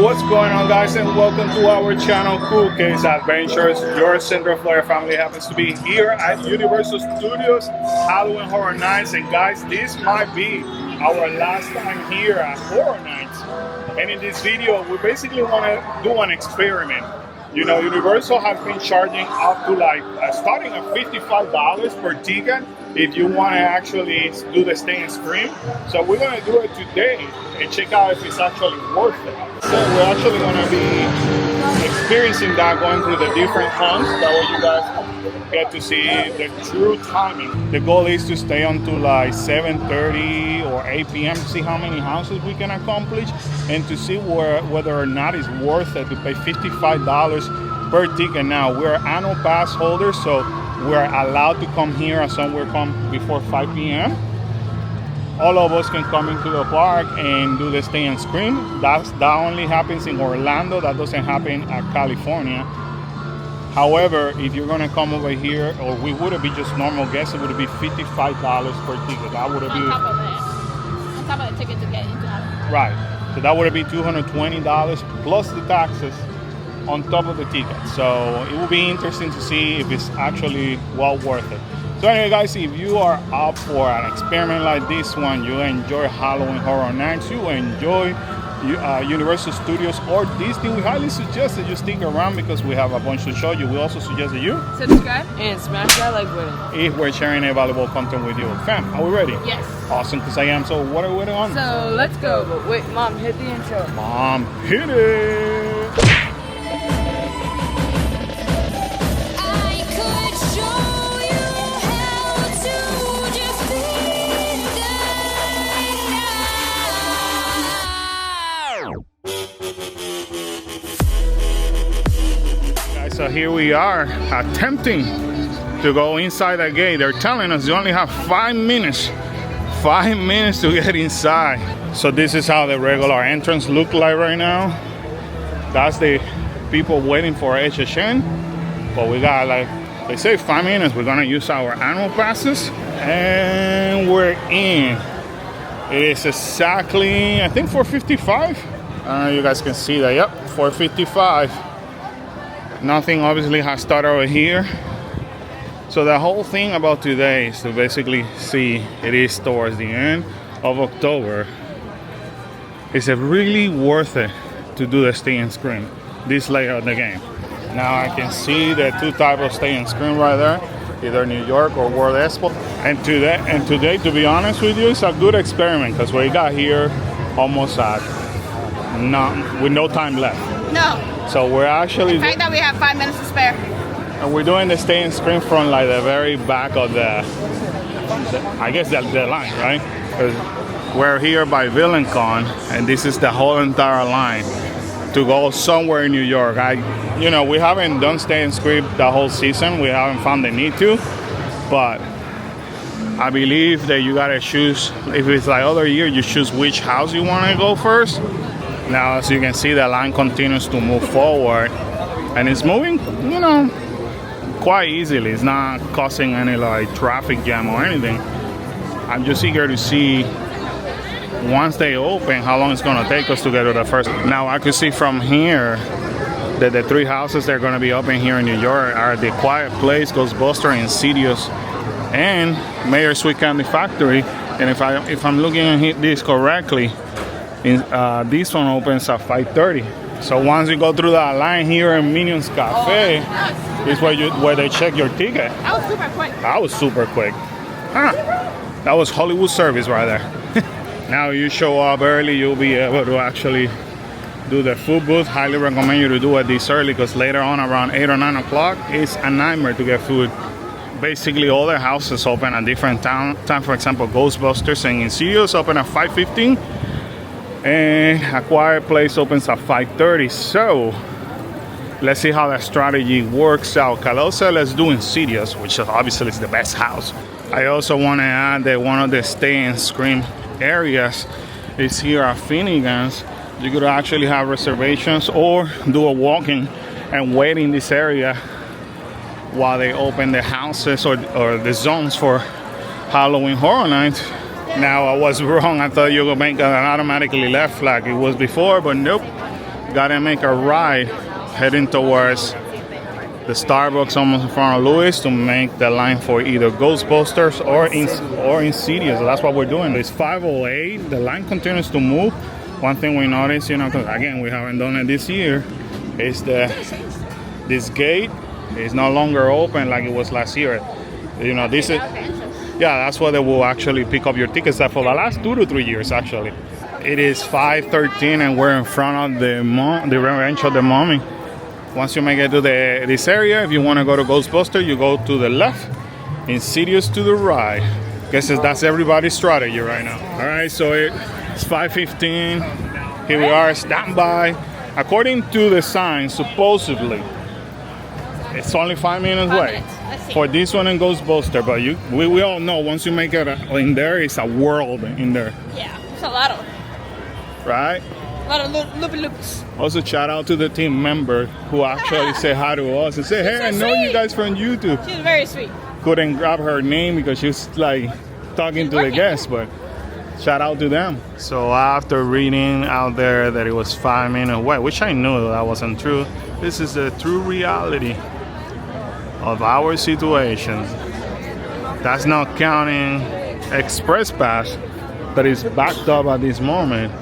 What's going on, guys, and welcome to our channel, Cool Kids Adventures. Your Central Florida family happens to be here at Universal Studios Halloween Horror Nights, and guys, this might be our last time here at Horror Nights. And in this video, we basically want to do an experiment. You know, Universal has been charging up to starting at $55 per ticket if you want to actually do the stay and scream. So we're going to do it today and check out if it's actually worth it. So we're actually going to be experiencing that, going through the different haunts. That way you guys get to see the true timing. The goal is to stay until like 7:30 or 8 p.m. to see how many houses we can accomplish and to see whether or not it's worth it to pay $55 per ticket. Now, we're annual pass holders, so we're allowed to come here as somewhere come before 5 p.m. All of us can come into the park and do the stay and scream. That only happens in Orlando. That doesn't happen at California. However, if you're gonna come over here, or we would be just normal guests, it would be $55 per ticket. That would be on top of the ticket to get into Halloween. Right. So that would be $220 plus the taxes on top of the ticket. So it will be interesting to see if it's actually well worth it. So anyway, guys, if you are up for an experiment like this one, you enjoy Halloween Horror Nights, you enjoy Universal Studios or Disney, we highly suggest that you stick around because we have a bunch to show you. We also suggest that you subscribe and smash that like button if we're sharing a valuable content with you. Fam, are we ready? Yes. Awesome, because I am. So what are we waiting on? So let's go. But wait, Mom, hit the intro. Mom, hit it. So here we are attempting to go inside the gate. They're telling us you only have 5 minutes. 5 minutes to get inside. So this is how the regular entrance look like right now. That's the people waiting for HSN. But we got, like they say, 5 minutes. We're gonna use our annual passes and we're in. It is exactly, I think, 4:55. You guys can see that. Yep, 4:55. Nothing obviously has started over here. So the whole thing about today is to basically see it is towards the end of October. Is it really worth it to do the stay and scream this late of the game? Now I can see the two types of stay and scream right there, either New York or World Expo. And today, to be honest with you, it's a good experiment because we got here almost with no time left. No. So we're actually... The fact that we have 5 minutes to spare. And we're doing the stay and scream from like the very back of the line, right? Because we're here by VillainCon, and this is the whole entire line to go somewhere in New York. We haven't done stay and scream the whole season. We haven't found the need to, but I believe that you gotta choose. If it's like other year, you choose which house you want to go first. Now, as you can see, the line continues to move forward, and it's moving, quite easily. It's not causing any like traffic jam or anything. I'm just eager to see once they open how long it's gonna take us to get to the first. Now, I could see from here that the 3 houses that are gonna be open here in New York are The Quiet Place, Ghostbusters, Insidious, and Mayor's Sweet Candy Factory. And if I'm looking at this correctly, this one opens at 5:30. So once you go through that line here in Minions Cafe, is where they check your ticket. That was super quick. That was super quick. That was Hollywood service right there. Now you show up early, you'll be able to actually do the food booth. Highly recommend you to do it this early because later on around 8 or 9 o'clock, it's a nightmare to get food. Basically all the houses open at different time. For example, Ghostbusters and Insidious open at 5:15. And A Quiet Place opens at 5:30. So let's see how that strategy works out. Calosa, let's do Insidious, which obviously is the best house. I also want to add that one of the stay and scream areas is here at Finnegan's. You could actually have reservations or do a walk-in and wait in this area while they open the houses or the zones for Halloween Horror Nights. Now, I was wrong. I thought you were going to make an automatically left like it was before, but nope. gotta make a right heading towards the Starbucks almost in front of Louis to make the line for either Ghostbusters or Insidious. So that's what we're doing. It's 5:08. The line continues to move. One thing we noticed, you know, because again we haven't done it this year, is this gate is no longer open like it was last year. You know, this is that's where they will actually pick up your tickets for the last 2 to 3 years actually. It is 5:13 and we're in front of the Ranch of the Mummy. Once you make it to this area, if you want to go to Ghostbuster, you go to the left, Insidious to the right. Guess that's everybody's strategy right now. All right, so it's 5:15. Here we are, standby. According to the sign, supposedly, it's only 5 minutes away for this one and Ghostbuster. But we all know once you make it in there, it's a world in there. Yeah, it's a lot of. Right? A lot of loopy loops. Also, shout out to the team member who actually said hi to us and said, "Hey, I know you guys from YouTube." She's very sweet. Couldn't grab her name because she was like talking to the guests, but shout out to them. So after reading out there that it was 5 minutes away, which I knew that wasn't true, this is the true reality of our situation. That's not counting Express Pass that is backed up at this moment.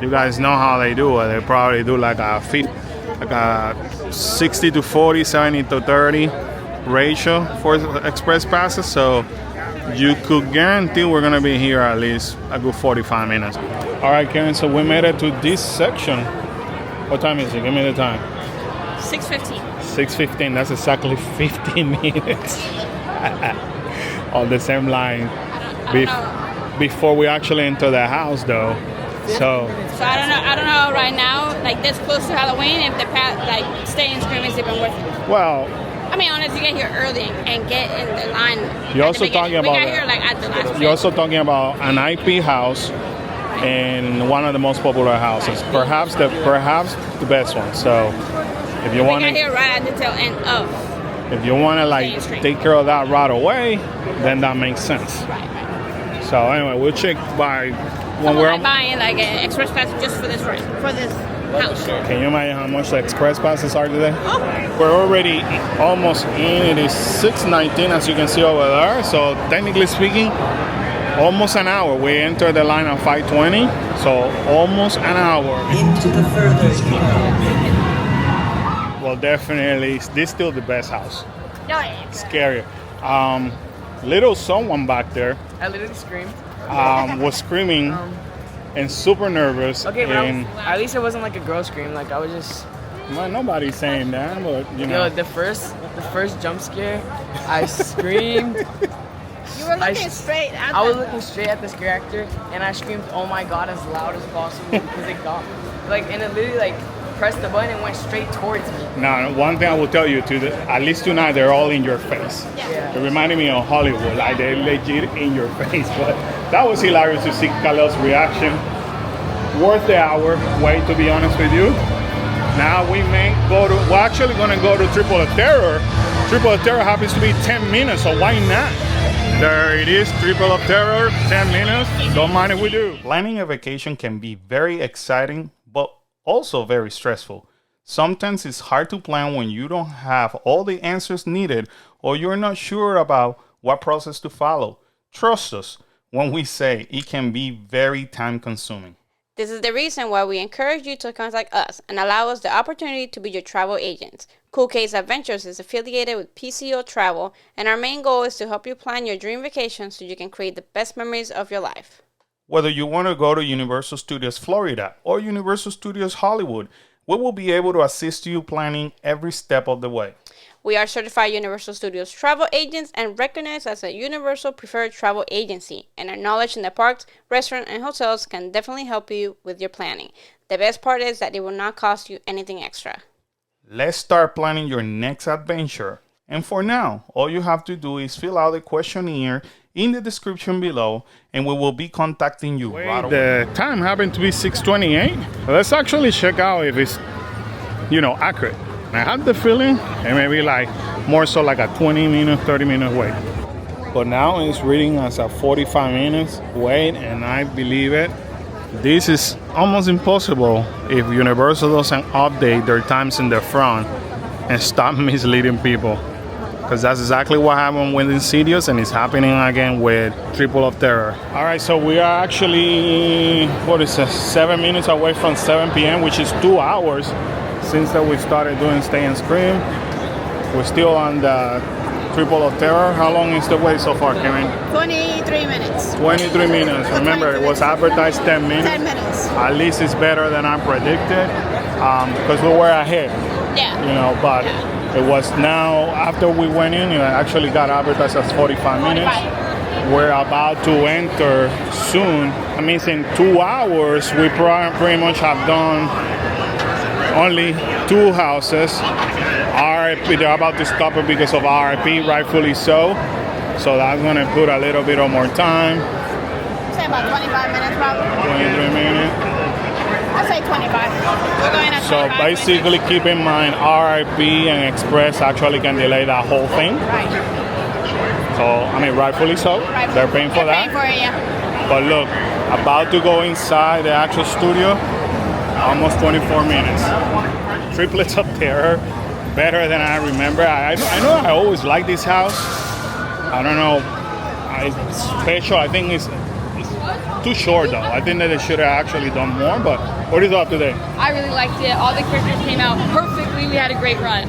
You guys know how they do it. They probably do like a 60 to 40, 70 to 30 ratio for Express Passes. So you could guarantee we're gonna be here at least a good 45 minutes. All right, Karen, so we made it to this section. What time is it? Give me the time. 6:15. 6:15, that's exactly 15 minutes on the same line before we actually enter the house though. So I don't know right now, like this close to Halloween, if the path, like staying screaming is even worth it. Well, I mean, honestly, get here early and get in the line. You're also talking about. We got here like at the last. You're also talking about an IP house and one of the most popular houses, perhaps the best one. So if you want to, here right at the tail end of. If you want to like take care of that right away, then that makes sense. Right. So anyway, we'll check by. When we're buying like an express pass just for this house. Can you imagine how much the express passes are today? Oh. We're already almost in. It is 6:19 as you can see over there. So technically speaking, almost an hour. We entered the line at 5:20, so almost an hour. Into the furthest. Well, definitely, this is still the best house. No, yeah. Scarier. Little someone back there. I literally screamed. Was screaming and super nervous. Okay, and at least it wasn't like a girl scream. Like I was just. Well, nobody's saying that, but you know. Yo, the first jump scare, I screamed. You were looking straight at. I was looking straight at this character, and I screamed, "Oh my god!" as loud as possible because it got me. Like, and it literally like pressed the button and went straight towards me. Now, one thing I will tell you too, at least tonight they're all in your face. Yeah. It reminded me of Hollywood, like they're legit in your face. But that was hilarious to see Khalil's reaction. Worth the hour wait, to be honest with you. Now we're actually going to go to Triple of Terror. Triple of Terror happens to be 10 minutes, so why not? There it is, Triple of Terror, 10 minutes. Don't mind if we do. Planning a vacation can be very exciting, but also very stressful. Sometimes it's hard to plan when you don't have all the answers needed or you're not sure about what process to follow. Trust us when we say it can be very time consuming. This is the reason why we encourage you to contact us and allow us the opportunity to be your travel agents. Cool Case Adventures is affiliated with PCO Travel, and our main goal is to help you plan your dream vacation so you can create the best memories of your life. Whether you want to go to Universal Studios Florida or Universal Studios Hollywood, we will be able to assist you planning every step of the way. We are certified Universal Studios travel agents and recognized as a Universal Preferred Travel Agency, and our knowledge in the parks, restaurants, and hotels can definitely help you with your planning. The best part is that it will not cost you anything extra. Let's start planning your next adventure. And for now, all you have to do is fill out the questionnaire in the description below, and we will be contacting you right away. The time happened to be 6:28. Let's actually check out if it's, accurate. I had the feeling it may be like more so like a 20-minute, 30-minute wait. But now it's reading as a 45 minutes wait, and I believe it. This is almost impossible if Universal doesn't update their times in the front and stop misleading people. Because that's exactly what happened with Insidious, and it's happening again with Triple of Terror. All right, so we are actually, 7 minutes away from 7 p.m., which is 2 hours since that we started doing Stay and Scream. We're still on the Triple of Terror. How long is the wait so far, Karen? 23 minutes. 23 minutes. Remember, it was advertised 10 minutes. 10 minutes. At least it's better than I predicted, because we were ahead. Yeah. You know, but it was now, after we went in, it actually got advertised as 45 minutes. 45. We're about to enter soon. That means in 2 hours, we pretty much have done only 2 houses. RIP, they're about to stop it because of RIP, rightfully so. So that's gonna put a little bit of more time. Say about 25 minutes probably. 23 minutes. I'll say 25. We're going at So 25 basically, minutes. keep in mind, RIP and Express actually can delay that whole thing. Right. So, I mean, rightfully so. Right. They're paying for that. Paying for it, yeah. But look, about to go inside the actual studio, almost 24 minutes. Triplets of Terror, better than I remember. I know I always like this house. I don't know, it's special. I think it's too short though. I think that they should have actually done more, but what do you thought today? I really liked it. All the characters came out perfectly. We had a great run.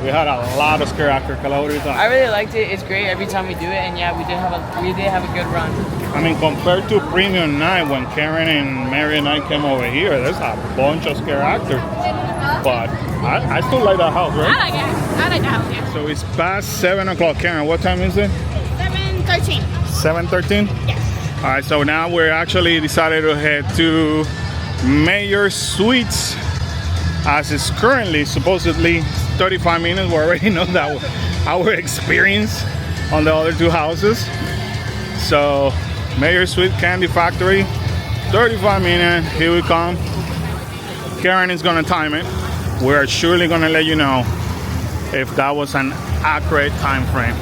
We had a lot of scare actor. What do you thought? I really liked it. It's great every time we do it, and yeah, we did have a good run. I mean, compared to Premium Night, when Karen and Mary and I came over here, there's a bunch of scare actors. But I still like that house, right? I like it. I like the house, yeah. So it's past 7 o'clock. Karen, what time is it? 7:13. 7:13? Yes. All right, so now we're actually decided to head to Mayor Suites, as it's currently supposedly 35 minutes. We already know that our experience on the other 2 houses. So Mayor Suite Candy Factory, 35 minutes, here we come. Karen is gonna time it. We're surely gonna let you know if that was an accurate time frame.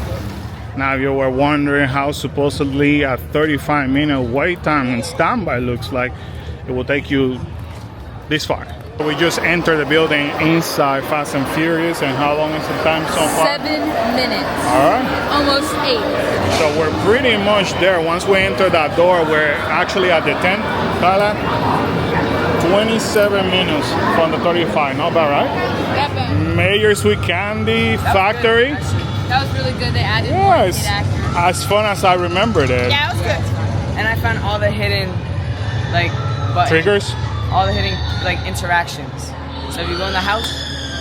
Now, if you were wondering how supposedly a 35-minute wait time in standby looks like, it will take you this far. We just entered the building inside Fast and Furious, and how long is the time so far? 7 minutes. All right. Almost 8. So we're pretty much there. Once we enter that door, we're actually at the 10. Kyla, 27 minutes from the 35. Not bad, right? That bad. Mayor Sweet Candy Factory. That was really good. They added more Yes, hit actors. as fun as I remembered it. Yeah, it was good. And I found all the hidden, like, buttons. Triggers? All the hidden, like, interactions. So if you go in the house,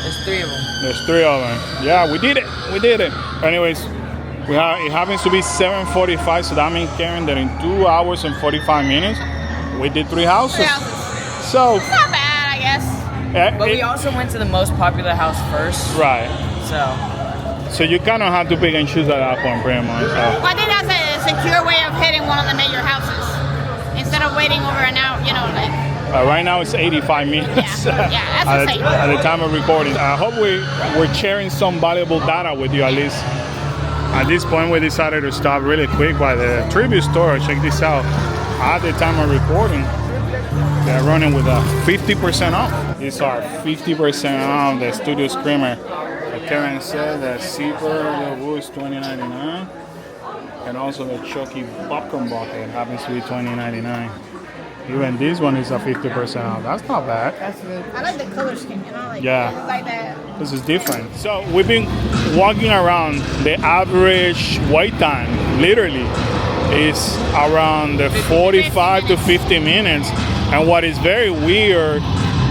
there's 3 of them. There's 3 of them. Yeah, we did it. We did it. Anyways, it happens to be 7:45, so that means, Karen, that in 2 hours and 45 minutes, we did 3 houses. 3 houses. So, Not bad, I guess. But we also went to the most popular house first. right. So So you kind of have to pick and choose at that point, pretty much. So. Well, I think that's a secure way of hitting one of the major houses instead of waiting over an hour, you know, like. Right now it's 85 minutes. Yeah, that's at, insane. at the time of recording. I hope we're sharing some valuable data with you at least. At this point, we decided to stop really quick by the tribute store. Check this out. At the time of recording, they're running with a 50% off. These are 50% off the Studio Screamer. Like Karen said, the Zipper Little is $20.99. And also the Chucky Popcorn Bucket happens to be $20.99. Even this one is a 50% off. That's not bad. That's good. I like the color scheme, you know, like, Yeah. like that. This is different. So we've been walking around. The average wait time, literally, is around the 45 to 50 minutes. And what is very weird,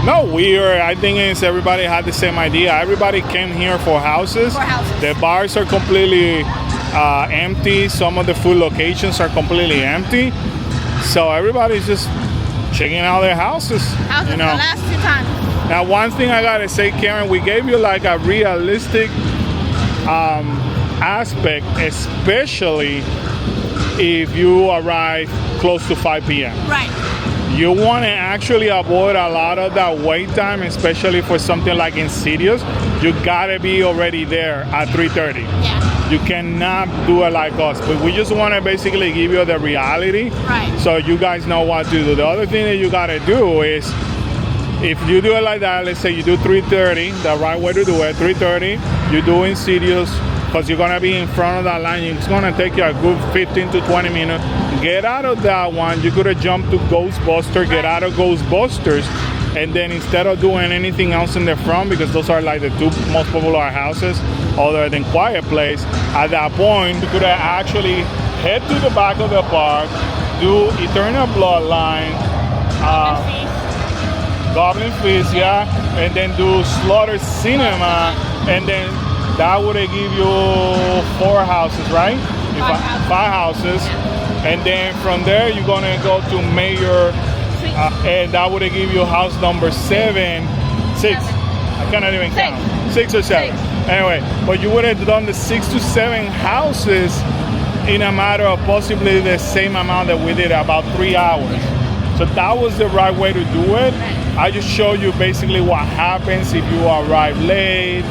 not weird, I think is everybody had the same idea. Everybody came here for houses. For houses. The bars are completely empty. Some of the food locations are completely empty. So everybody's just checking out their houses. Houses You know. the last 2 times. Now, one thing I gotta say, Karen, we gave you like a realistic aspect, especially if you arrive close to 5 p.m. Right. You want to actually avoid a lot of that wait time, especially for something like Insidious. You gotta be already there at 3:30. Yeah. you cannot do it like us. But we just want to basically give you the reality, Right. so you guys know what to do. The other thing that you gotta do is, if you do it like that, let's say you do 330, the right way to do it, 330, you do insidious, because you're gonna be in front of that line. It's gonna take you a good 15 to 20 minutes. Get out of that one. You're gonna jump to Ghostbuster, get out of Ghostbusters, and then instead of doing anything else in the front, because those are like the two most popular houses other than Quiet Place, at that point, you could actually head to the back of the park, do Eternal Bloodline, Goblin Feast, yeah, and then do Slaughter Cinema, and then that would give you 4 houses, right? Five houses. And then from there, you're gonna go to Mayor, and that would give you house number 7, 6. I cannot even count. 6 or 7. Anyway, but you would have done the 6 to 7 houses in a matter of possibly the same amount that we did, about 3 hours. So that was the right way to do it. I just show you basically what happens if you arrive late,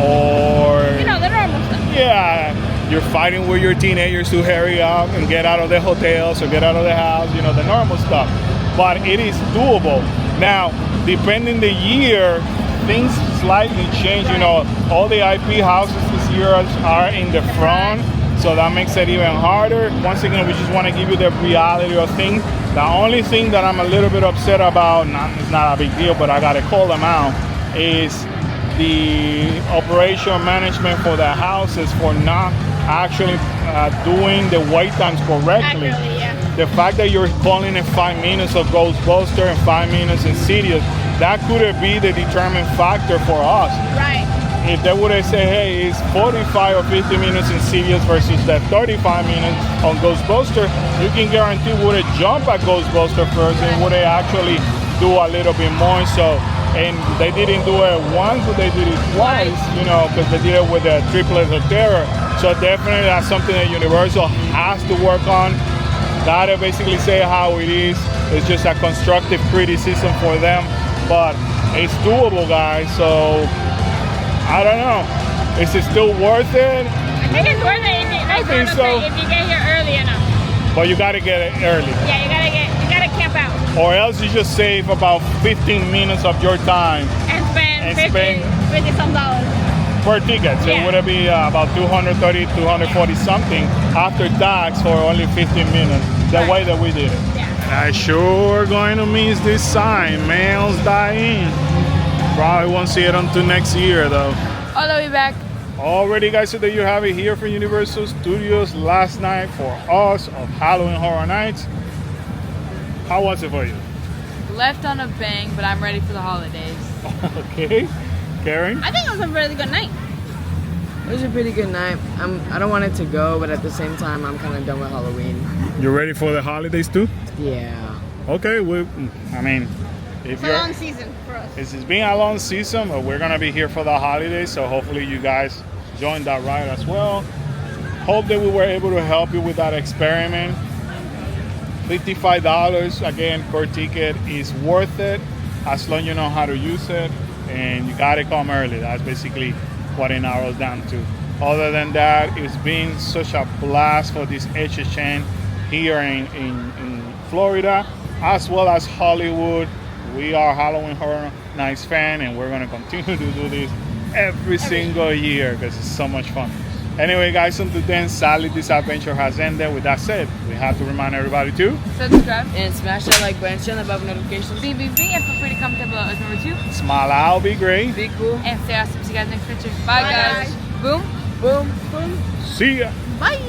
or You know, the normal stuff. yeah, you're fighting with your teenagers to hurry up and get out of the hotels or get out of the house, you know, the normal stuff. But it is doable. Now, depending the year, things slightly change. You know, all the IP houses this year are in the front, so that makes it even harder. Once again, we just want to give you the reality of things. The only thing that I'm a little bit upset about, it's not a big deal, but I gotta call them out, is the operational management for the houses for not actually doing the wait times correctly. Accurately, yeah. The fact that you're calling it 5 minutes of Ghostbuster and 5 minutes Insidious, that could be the determining factor for us. Right. If they would have said, hey, it's 45 or 50 minutes Insidious versus the 35 minutes on Ghostbuster, you can guarantee we would have jumped at Ghostbuster first and would have actually do a little bit more. So, and they didn't do it once, but they did it twice, you know, because they did it with the Triplets of Terror. So definitely that's something that Universal has to work on. Gotta basically say how it is. It's just a constructive criticism for them, but it's doable, guys. So I don't know. Is it still worth it? I think it's worth it if you get here early enough. But you gotta get it early. Yeah, you gotta camp out. Or else you just save about 15 minutes of your time And spend 50 some dollars. per ticket. So it would be about 230, 240 something after tax for only 15 minutes. The way that we did it. Yeah. And I sure going to miss this sign, males dying. Probably won't see it until next year though. I'll be back. Already, guys, so that you have it here from Universal Studios last night for us of Halloween Horror Nights. How was it for you? Left on a bang, but I'm ready for the holidays. Okay, Karen? I think it was a really good night. It was a pretty good night. I don't want it to go, but at the same time, I'm kind of done with Halloween. You ready for the holidays too? Yeah. Okay, I mean, if It's a you're, long season for us. it's been a long season, but we're gonna be here for the holidays, so hopefully you guys join that ride as well. Hope that we were able to help you with that experiment. $55 again per ticket is worth it as long as you know how to use it, and you gotta come early. That's basically what it narrows down to. Other than that, it's been such a blast for this HHN here in Florida, as well as Hollywood. We are Halloween Horror Nights fan, and we're gonna continue to do this every single year because it's so much fun. Anyway, guys, until then, sadly, this adventure has ended. With that said, we have to remind everybody to Subscribe. And smash that like button, turn the above notifications. Beep, beep, beep, and feel free to comment down below as number 2. smile out, be great. Be cool. And stay awesome. See you guys next picture. Bye, Bye, guys. Boom. Boom. Boom. See ya. Bye.